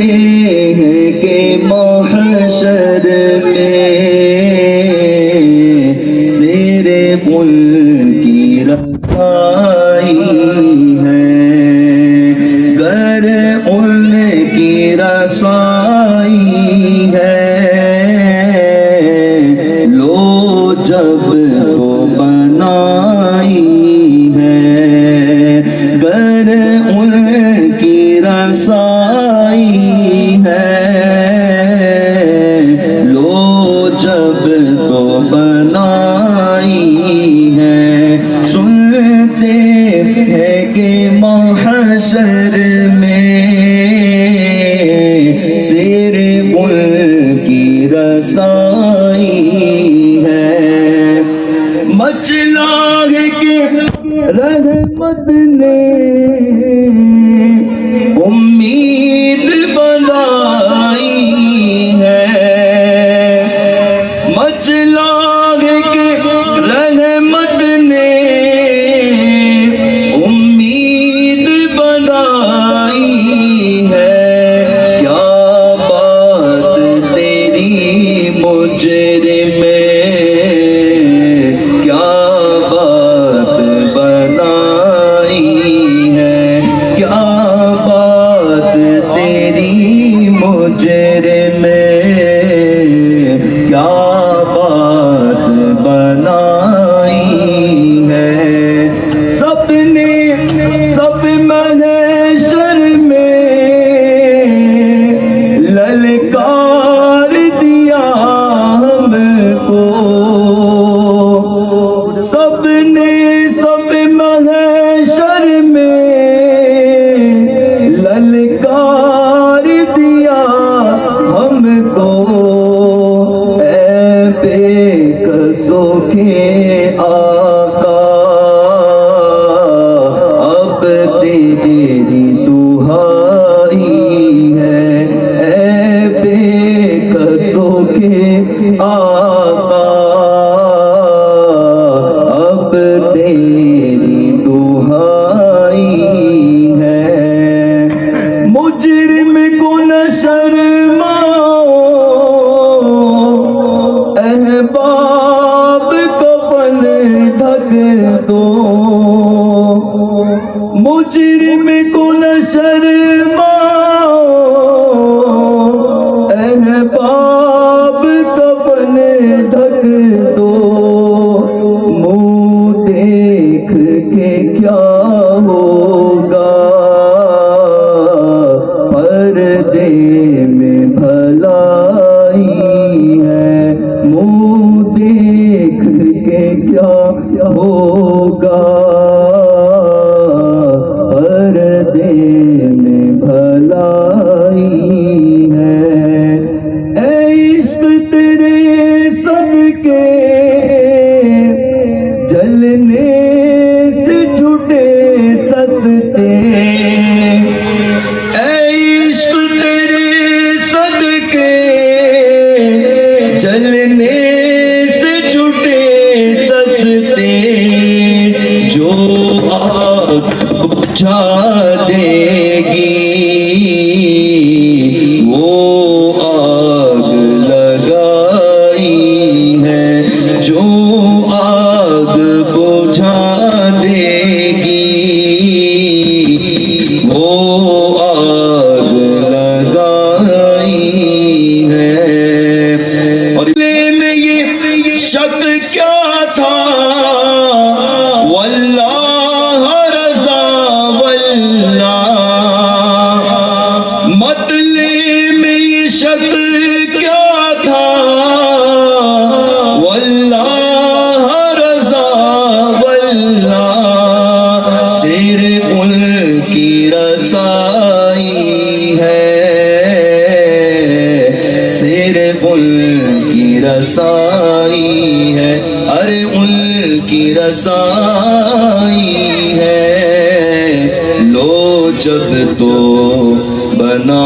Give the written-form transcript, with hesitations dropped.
ہیں کہ محشر میں صرف ان کی رسائی ہے، گر ان کی رسائی ہے، لو جب تو بنائی ہے، گر ان کی رسائی ہے، لو جب تو بنائی ہے، سنتے ہیں کہ محشر میں صرف ان کی رسائی ہے، مچلا ہے کہ رحمت نے امید بنائی ہے، مچلا ہے کہ رحمت نے امید بنائی ہے، کیا بات تیری مجرم کیا بات بنائی ہے، کیا بات تیری مجرم کیا بات بنائی ہے، سب نے سب محشر میں للکار دیا ہم کو، سب نے سب محشر میں للکار دیا ہم کو، اے بے قصوں کے آقا اب تیری دہائی ہے، اے بے قصوں کے آقا اب تیری دہائی ہے، مجرم کو نہ شرماؤ احباب کفن ڈھک دو، مجرم کو نہ شرماؤ احباب کفن ڈھک دو، منہ دیکھ کے کیا ہوگا پردے میں بھلائی ہے، منہ دیکھ کے کیا ہوگا پردے میں بھلائی ہے، اے عشق تیرے صدقے جلنے سے چھٹے سستے، اے عشق تیرے صدقے جلنے سے چھٹے سستے، جو آگ بجھا دے گی وہ آگ لگائی ہے، جو آگ بجھا دے گی وہ آگ لگائی ہے، اور میں یہ شک کیا تھا واللہ رضا واللہ، مطلب میں یہ شک کیا تھا واللہ رضا واللہ، صرف ان کی رسائی ہے، صرف ان کی رسائی ہے، ارے ان کی رسائی ہے، لو جب تو بنا